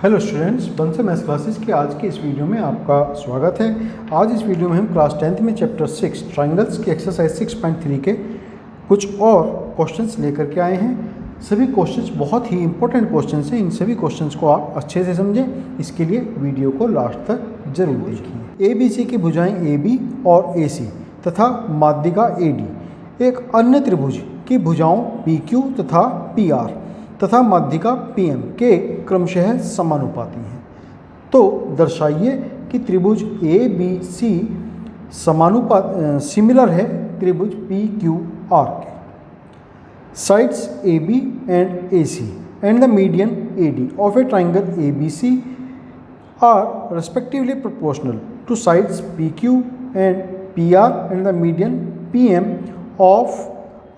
Hello students, Bansal maths classes की आज की इस वीडियो में आपका स्वागत है। आज इस वीडियो में हम क्लास 10th में चैप्टर 6 ट्रायंगल्स की एक्सरसाइज 6.3 के कुछ और क्वेश्चंस लेकर के आए हैं। सभी क्वेश्चंस बहुत ही इंपॉर्टेंट क्वेश्चंस हैं। इन सभी क्वेश्चंस को आप अच्छे से समझें, इसके लिए वीडियो को लास्ट तक जरूर देखिए। ए बी सी की भुजाएँ ए बी और ए सी तथा माध्यिका ए डी एक अन्य त्रिभुज की भुजाओं पी क्यू तथा पी आर तथा माध्यिका PM के क्रमशः समानुपाती हैं। तो दर्शाइए कि त्रिभुज ABC सिमिलर है त्रिभुज PQR के। Sides AB and AC and the median AD of a triangle ABC are respectively proportional to sides PQ and PR and the median PM of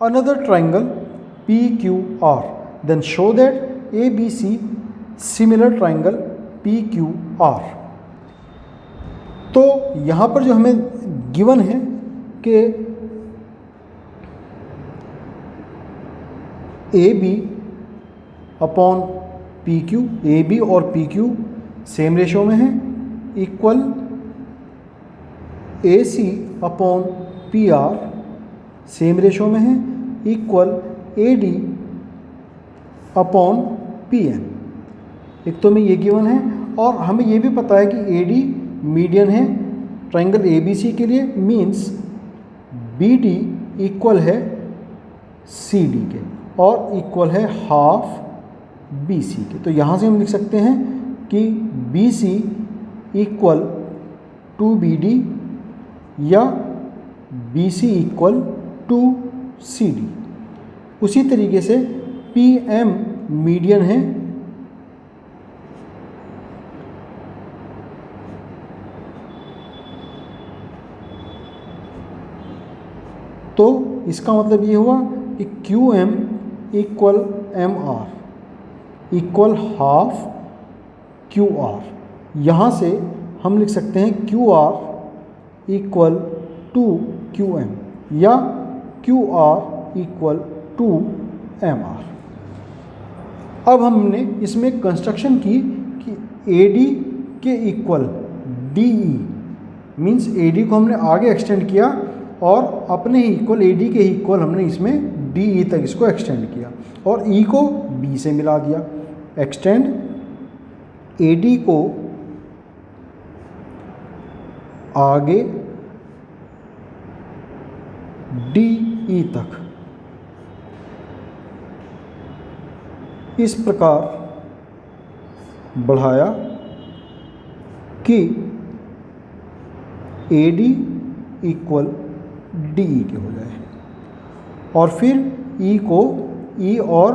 another triangle PQR. Then show that ABC similar triangle PQR। तो यहाँ पर जो हमें given है कि AB upon PQ, AB और PQ same ratio में है, equal AC upon PR same ratio में है, इक्वल AD अपॉन PM। एक तो हमें ये गिवन है और हमें ये भी पता है कि AD मीडियन है ट्रायंगल ABC के लिए, मीन्स BD इक्वल है CD के और इक्वल है हाफ BC के। तो यहाँ से हम लिख सकते हैं कि BC इक्वल टू BD या BC इक्वल टू CD। उसी तरीके से PM मीडियन है तो इसका मतलब ये हुआ कि QM equal MR equal half QR। यहाँ से हम लिख सकते हैं QR इक्वल टू QM या QR इक्वल टू MR। अब हमने इसमें कंस्ट्रक्शन की कि AD के इक्वल DE मीन्स AD को हमने आगे एक्सटेंड किया और अपने ही इक्वल AD के इक्वल हमने इसमें DE तक इसको एक्सटेंड किया और E को B से मिला दिया। एक्सटेंड AD को आगे DE तक। इस प्रकार बढ़ाया कि AD इक्वल DE के हो जाए और फिर E को E और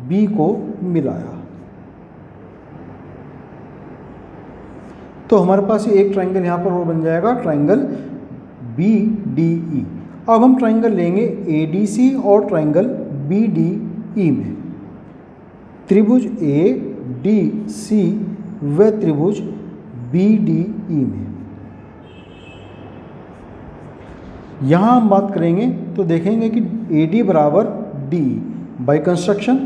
B को मिलाया तो हमारे पास एक ट्रायंगल यहाँ पर और बन जाएगा, ट्रायंगल BDE। अब हम ट्रायंगल लेंगे ADC और ट्रायंगल BDE में। त्रिभुज ADC व त्रिभुज BDE में यहाँ हम बात करेंगे तो देखेंगे कि AD बराबर DE बाय कंस्ट्रक्शन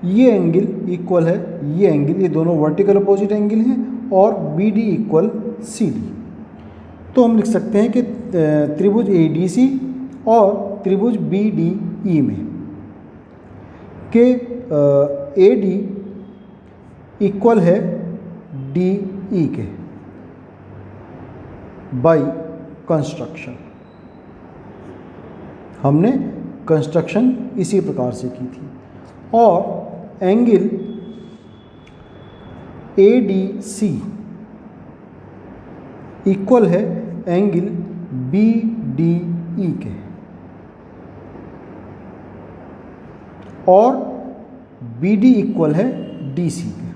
ये एंगल इक्वल है ये एंगल, ये दोनों वर्टिकल अपोजिट एंगल हैं और BD इक्वल CD। तो हम लिख सकते हैं कि त्रिभुज ADC और त्रिभुज BDE में के AD इक्वल है DE के बाय कंस्ट्रक्शन। हमने कंस्ट्रक्शन इसी प्रकार से की थी और एंगल ADC इक्वल है एंगल BDE के और BD इक्वल है DC के।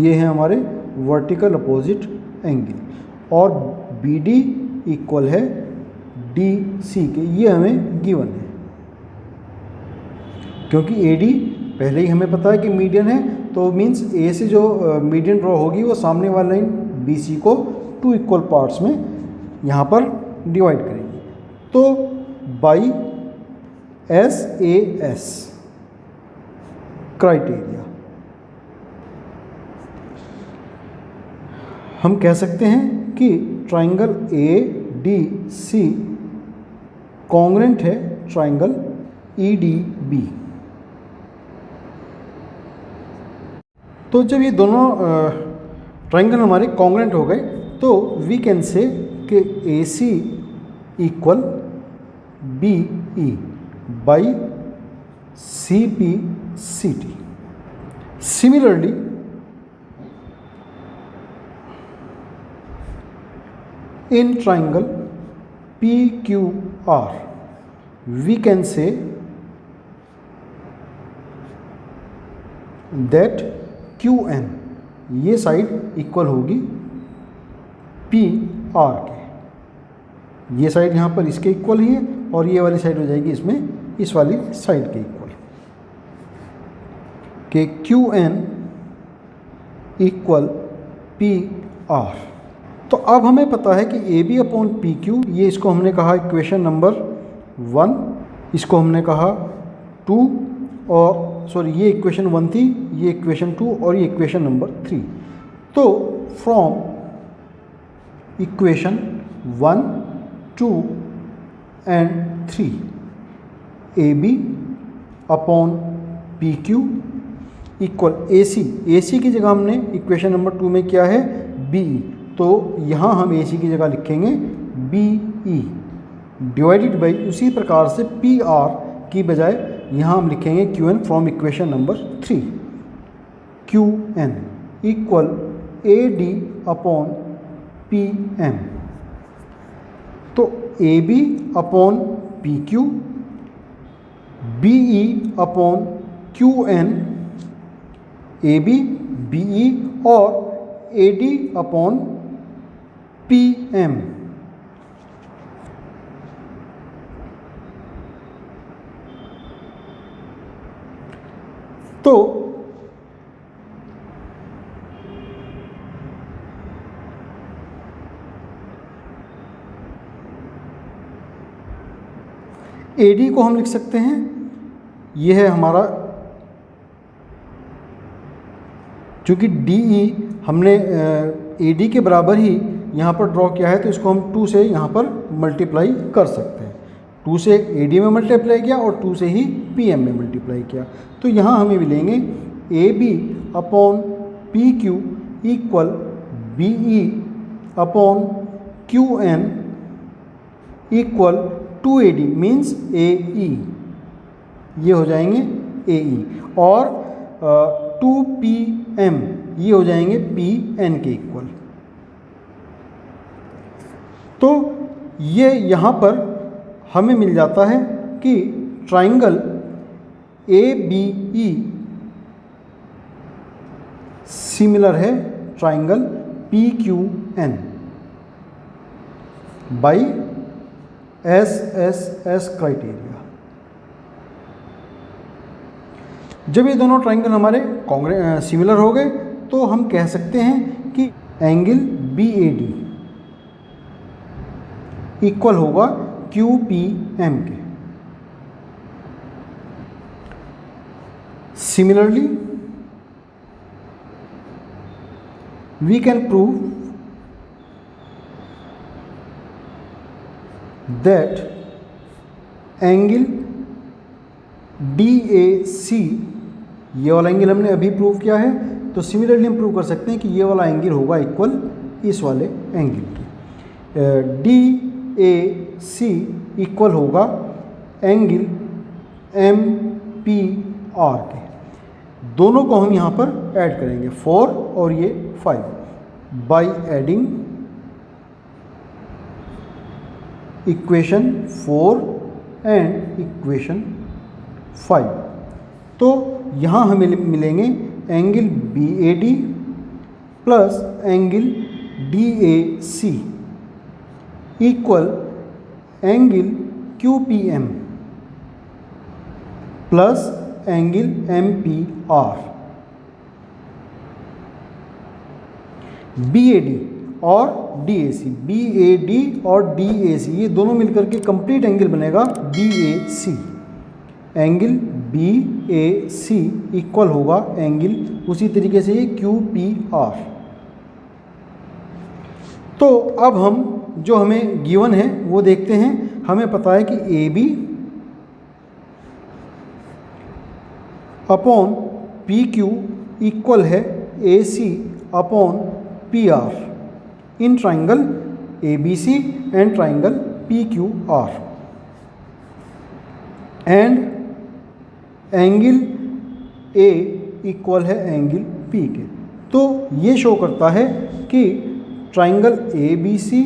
ये है हमारे वर्टिकल अपोजिट एंगल और BD इक्वल है DC के। ये हमें गिवन है क्योंकि AD पहले ही हमें पता है कि मीडियन है, तो मीन्स A से जो मीडियन ड्रॉ होगी वो सामने वाला लाइन BC को टू इक्वल पार्ट्स में यहाँ पर डिवाइड करेंगे। तो बाई SAS क्राइटेरिया। हम कह सकते हैं कि ट्राइंगल ADC कॉन्ग्रेंट है ट्राइंगल EDB। तो जब ये दोनों ट्राइंगल हमारे कॉन्ग्रेंट हो गए तो वी कैन से कि AC equal BE by CPCT। Similarly in triangle PQR we can say that QN ये साइड इक्वल होगी PR के, ये साइड यहाँ पर इसके इक्वल ही है और ये वाली साइड हो जाएगी इसमें इस वाली साइड के इक्वल, के QN इक्वल PR। तो अब हमें पता है कि AB अपॉन PQ, ये इसको हमने कहा इक्वेशन नंबर 1, इसको हमने कहा 2, और सॉरी ये इक्वेशन 1 थी, ये इक्वेशन 2 और ये इक्वेशन नंबर 3। तो from equation 1, 2 and 3 AB upon PQ equal AC की जगह हमने इक्वेशन नंबर 2 में क्या है BE, तो यहाँ हम AC की जगह लिखेंगे BE डिवाइडेड बाई, उसी प्रकार से PR की बजाय यहाँ हम लिखेंगे QN from equation number 3। QN equal AD upon PM। तो AB upon PQ, BE upon QN, AB BE और AD अपॉन PM। तो AD को हम लिख सकते हैं, यह है हमारा, चूँकि DE हमने AD के बराबर ही यहाँ पर ड्रॉ किया है तो इसको हम 2 से यहाँ पर मल्टीप्लाई कर सकते हैं। 2 से AD में मल्टीप्लाई किया और 2 से ही PM में मल्टीप्लाई किया, तो यहाँ हमें मिलेंगे AB upon PQ equal BE upon QN equal 2AD means AE, ये हो जाएंगे AE, और 2PM ये हो जाएंगे PN के इक्वल। तो ये यहाँ पर हमें मिल जाता है कि ट्राइंगल ABE सिमिलर है triangle PQN by SSS criteria. जब ये दोनों ट्राइंगल हमारे सिमिलर हो गए तो हम कह सकते हैं कि एंगल BAD इक्वल होगा QPM के। Similarly we can prove that angle DAC, ये वाला एंगल हमने अभी प्रूव किया है, तो सिमिलरली हम प्रूव कर सकते हैं कि ये वाला एंगल होगा इक्वल इस वाले एंगल के। DAC इक्वल होगा एंगल MPR के। दोनों को हम यहाँ पर ऐड करेंगे, 4 और ये 5, by adding equation 4 and equation 5। तो यहाँ हमें मिलेंगे angle BAD plus angle DAC equal angle QPM plus angle MPR। BAD और BAD और DAC ये दोनों मिलकर के कंप्लीट एंगल बनेगा BAC। एंगल बी ए सी इक्वल होगा एंगल उसी तरीके से ये क्यू पी आर। तो अब हम जो हमें गिवन है वो देखते हैं। हमें पता है कि A B upon P Q equal है A C upon P R in triangle A B C and triangle P Q R, and angle A equal है एंगल पी के। तो ये शो करता है कि triangle A B C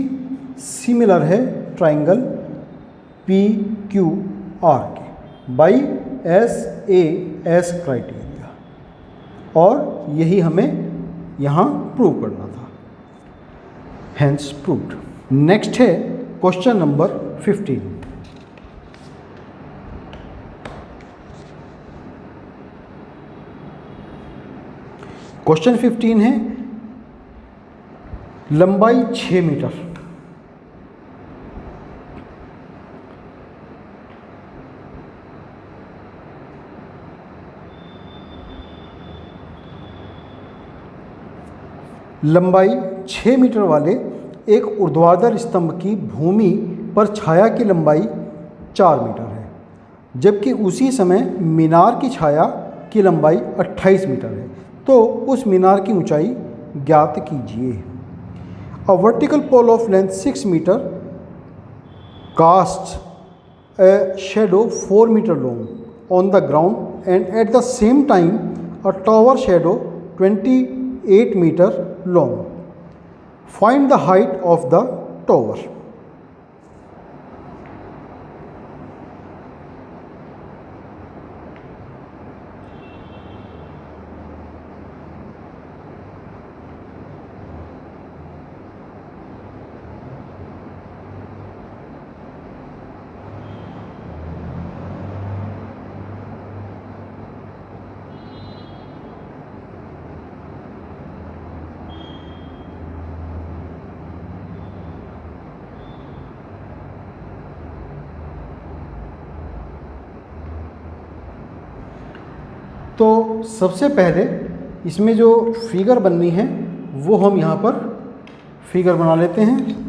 similar है triangle P Q R के by S A S criteria, और यही हमें यहाँ प्रूव करना था, हैंस प्रूव्ड। नेक्स्ट है क्वेश्चन नंबर 15। क्वेश्चन 15 है लंबाई 6 मीटर, लंबाई 6 मीटर वाले एक ऊर्ध्वाधर स्तंभ की भूमि पर छाया की लंबाई 4 मीटर है, जबकि उसी समय मीनार की छाया की लंबाई 28 मीटर है। तो उस मीनार की ऊंचाई ज्ञात कीजिए। A vertical pole of length 6 metre casts a shadow 4 meter long on the ground, and at the same time a tower shadow 28 meter long. Find the height of the tower. तो सबसे पहले इसमें जो फिगर बननी है वो हम यहाँ पर फिगर बना लेते हैं।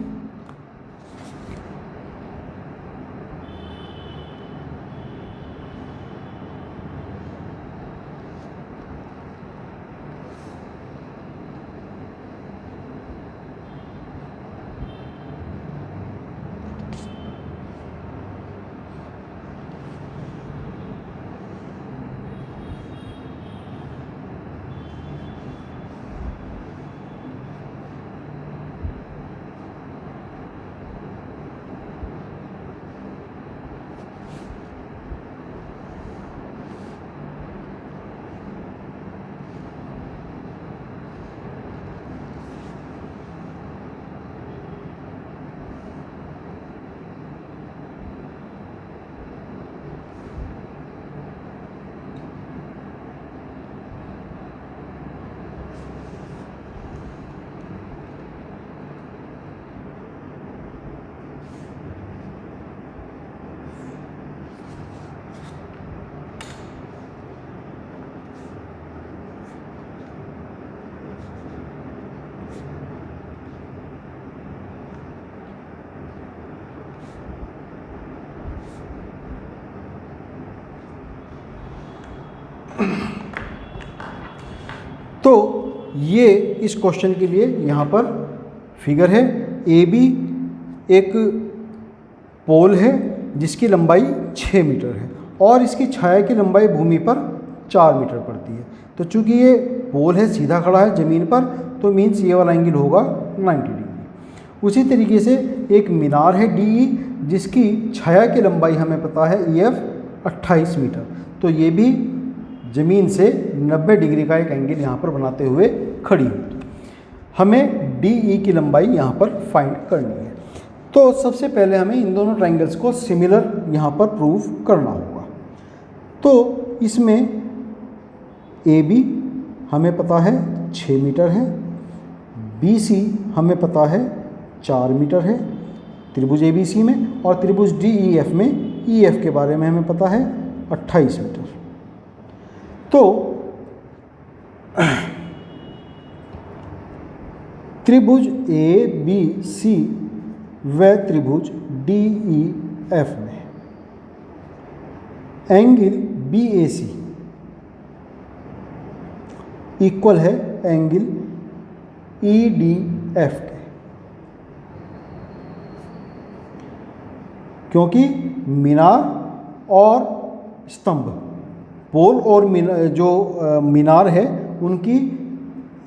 तो ये इस क्वेश्चन के लिए यहाँ पर फिगर है। ए बी एक पोल है जिसकी लंबाई 6 मीटर है और इसकी छाया की लंबाई भूमि पर 4 मीटर पड़ती है। तो चूंकि ये पोल है, सीधा खड़ा है ज़मीन पर, तो मीन्स ये वाला एंगल होगा 90 डिग्री। उसी तरीके से एक मीनार है डी जिसकी छाया की लंबाई हमें पता है EF 28 मीटर, तो ये भी ज़मीन से 90 डिग्री का एक एंगल यहाँ पर बनाते हुए खड़ी है। हमें DE की लंबाई यहाँ पर फाइंड करनी है। तो सबसे पहले हमें इन दोनों ट्रायंगल्स को सिमिलर यहाँ पर प्रूव करना होगा। तो इसमें AB हमें पता है 6 मीटर है, BC हमें पता है 4 मीटर है त्रिभुज ABC में, और त्रिभुज DEF में EF के बारे में हमें पता है 28 मीटर। तो त्रिभुज ए बी सी व त्रिभुज डी ई एफ में एंगल बी ए सी इक्वल है एंगल ई डी एफ के, क्योंकि मीनार और स्तंभ, पोल और मीनार है, उनकी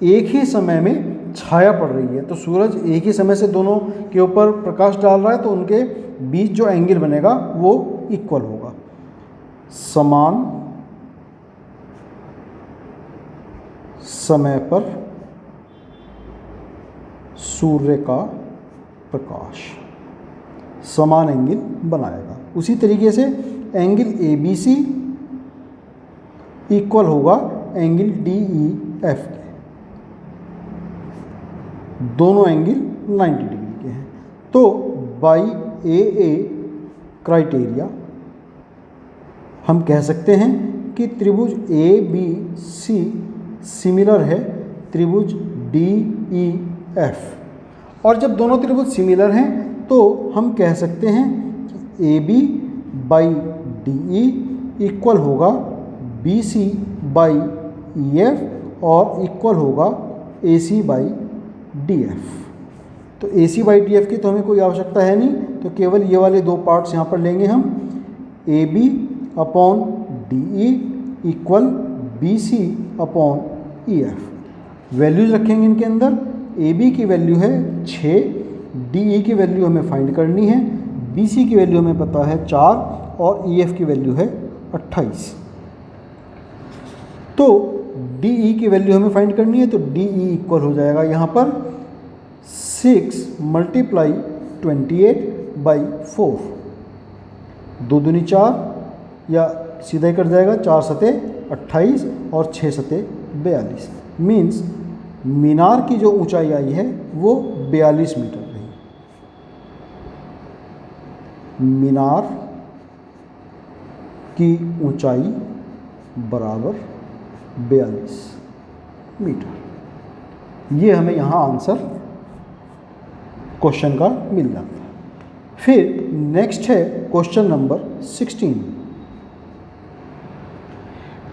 एक ही समय में छाया पड़ रही है। तो सूरज एक ही समय से दोनों के ऊपर प्रकाश डाल रहा है, तो उनके बीच जो एंगल बनेगा वो इक्वल होगा। समान समय पर सूर्य का प्रकाश समान एंगल बनाएगा। उसी तरीके से angle A B C equal होगा एंगल डी ई एफ के, दोनों एंगल 90 डिग्री के हैं। तो बाई ए क्राइटेरिया हम कह सकते हैं कि त्रिभुज ए बी सी सिमिलर है त्रिभुज डी ई एफ। और जब दोनों त्रिभुज सिमिलर हैं तो हम कह सकते हैं कि A B by D E equal होगा B C by E F और इक्वल होगा A C by D F. तो A C by D F की तो हमें कोई आवश्यकता है नहीं, तो केवल ये वाले दो पार्ट्स यहाँ पर लेंगे हम। A B upon D E equal B C upon E F. Values रखेंगे इनके अंदर। ए बी की वैल्यू है 6, डी ई की वैल्यू हमें फाइंड करनी है, बी सी की वैल्यू हमें पता है 4 और ई एफ की वैल्यू है 28। तो डी ई की वैल्यू हमें फाइंड करनी है, तो डी ई इक्वल हो जाएगा यहाँ पर 6 मल्टीप्लाई 28/4, 2 दूनी 4 या सीधा ही कट जाएगा, 4 सते 28 और 6 सते 42। मीन्स मीनार की जो ऊंचाई आई है वो 42 मीटर रही। मीनार की ऊंचाई बराबर 42 मीटर। ये हमें यहाँ आंसर क्वेश्चन का मिल जाता है। फिर नेक्स्ट है क्वेश्चन नंबर 16।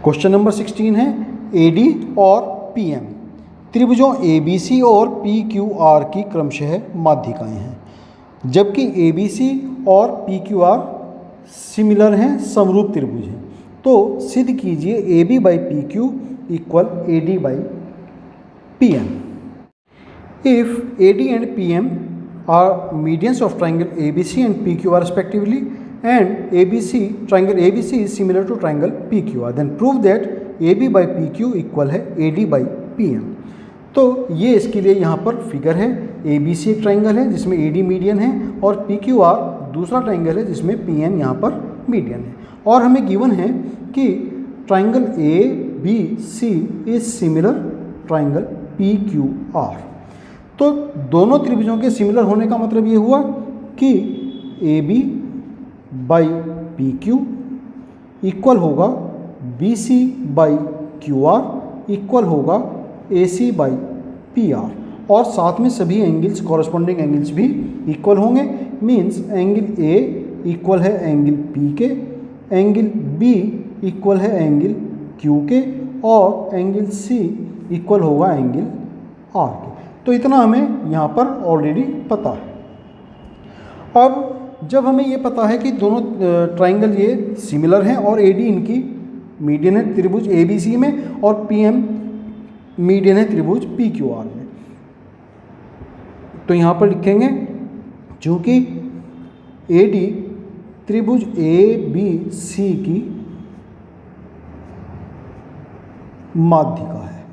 क्वेश्चन नंबर 16 है AD और PM त्रिभुजों ABC और PQR की क्रमशः माध्यिकाएं हैं, जबकि ABC और PQR सिमिलर हैं, समरूप त्रिभुज हैं। तो सिद्ध कीजिए AB by PQ equal AD by PM। If AD and PM are medians of triangle ABC and PQR respectively, and triangle ABC is similar to triangle PQR, then prove that AB by PQ equal है AD by PM। तो ये इसके लिए यहाँ पर figure है। ABC एक triangle है जिसमें AD मीडियन है, और PQR दूसरा ट्राइंगल है जिसमें PM यहाँ पर मीडियन है। और हमें गिवन है कि triangle ABC is similar triangle PQR। तो दोनों त्रिभुजों के सिमिलर होने का मतलब ये हुआ कि AB बाई PQ इक्वल होगा BC बाई QR इक्वल होगा AC बाई PR, और साथ में सभी एंगल्स, कॉरस्पॉन्डिंग एंगल्स भी इक्वल होंगे। मीन्स एंगल A इक्वल है एंगल P के, एंगल B इक्वल है एंगल Q के, और एंगल C इक्वल होगा एंगल R के। तो इतना हमें यहाँ पर ऑलरेडी पता है। अब जब हमें ये पता है कि दोनों ट्राइंगल ये सिमिलर हैं और AD इनकी मीडियन है त्रिभुज ABC में, और PM मीडियन है त्रिभुज PQR में, तो यहाँ पर लिखेंगे चूँकि AD त्रिभुज ABC की माध्यिका है,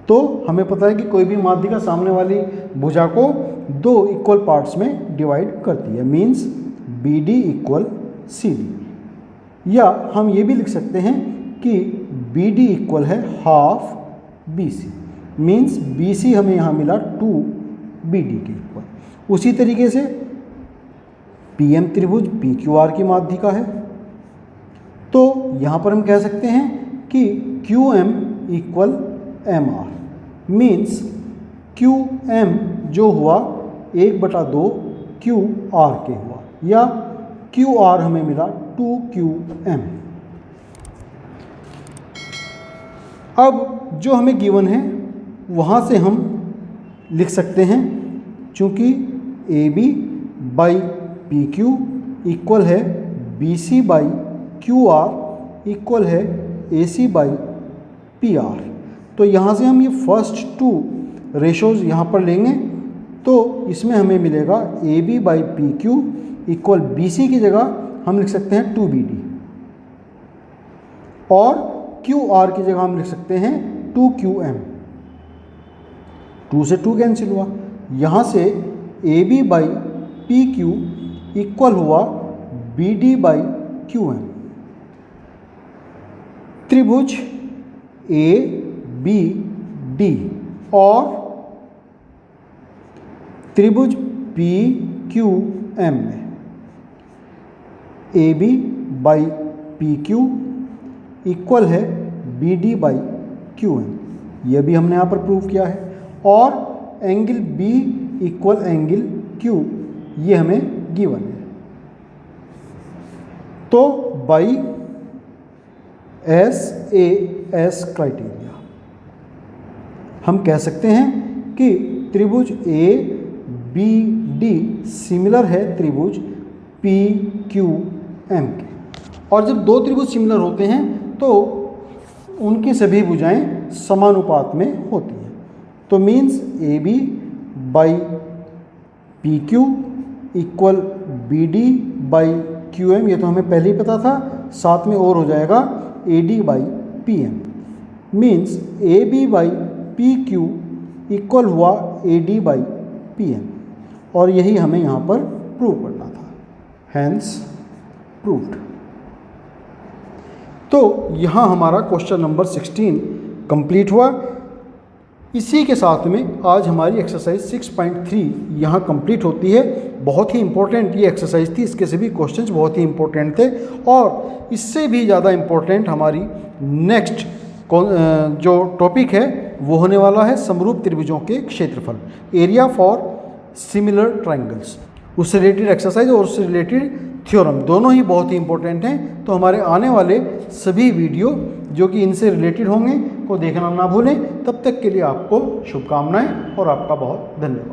तो हमें पता है कि कोई भी माध्यिका सामने वाली भुजा को दो इक्वल पार्ट्स में डिवाइड करती है। मीन्स BD इक्वल CD, या हम ये भी लिख सकते हैं कि BD इक्वल है हाफ BC। मीन्स BC हमें यहाँ मिला 2 BD के इक्वल। उसी तरीके से PM त्रिभुज PQR की माध्यिका है, तो यहाँ पर हम कह सकते हैं कि Q M equal M R. Means Q M जो हुआ 1/2 क्यू आर के हुआ, या क्यू आर हमें मिला 2QM। अब जो हमें गिवन है वहाँ से हम लिख सकते हैं, चूँकि AB बाई PQ इक्वल है BC बाई QR इक्वल है AC बाई PR। तो यहाँ से हम ये फर्स्ट 2 रेशोज़ यहाँ पर लेंगे, तो इसमें हमें मिलेगा AB by PQ equal BC की जगह हम लिख सकते हैं 2BD, और QR की जगह हम लिख सकते हैं 2QM। 2 से 2 कैंसिल हुआ, यहाँ से AB बाई PQ इक्वल हुआ BD बाई QM। त्रिभुज ABD और त्रिभुज PQM में AB बाई PQ इक्वल है BD बाई QM, यह भी हमने यहाँ पर प्रूव किया है। और angle B equal angle Q, ये हमें गिवन है। तो बाई SAS क्राइटेरिया हम कह सकते हैं कि त्रिभुज ABD सिमिलर है त्रिभुज PQM के। और जब दो त्रिभुज सिमिलर होते हैं तो उनकी सभी भुजाएं समानुपात में होती हैं। तो means AB by PQ equal BD by QM, ये तो हमें पहले ही पता था, साथ में और हो जाएगा AD by PM। Means AB by PQ equal हुआ AD बाई PM, और यही हमें यहाँ पर प्रूव करना था। Hence proved. तो यहाँ हमारा क्वेश्चन नंबर 16 कंप्लीट हुआ। इसी के साथ में आज हमारी एक्सरसाइज 6.3 यहाँ कंप्लीट होती है। बहुत ही इम्पोर्टेंट ये एक्सरसाइज थी, इसके सभी क्वेश्चंस बहुत ही इम्पोर्टेंट थे। और इससे भी ज़्यादा इम्पोर्टेंट हमारी नेक्स्ट जो टॉपिक है वो होने वाला है समरूप त्रिभुजों के क्षेत्रफल, एरिया फॉर सिमिलर ट्रायंगल्स। उससे रिलेटेड एक्सरसाइज और उससे रिलेटेड थ्योरम दोनों ही बहुत ही इंपॉर्टेंट हैं। तो हमारे आने वाले सभी वीडियो जो कि इनसे रिलेटेड होंगे को देखना ना भूलें। तब तक के लिए आपको शुभकामनाएं और आपका बहुत धन्यवाद।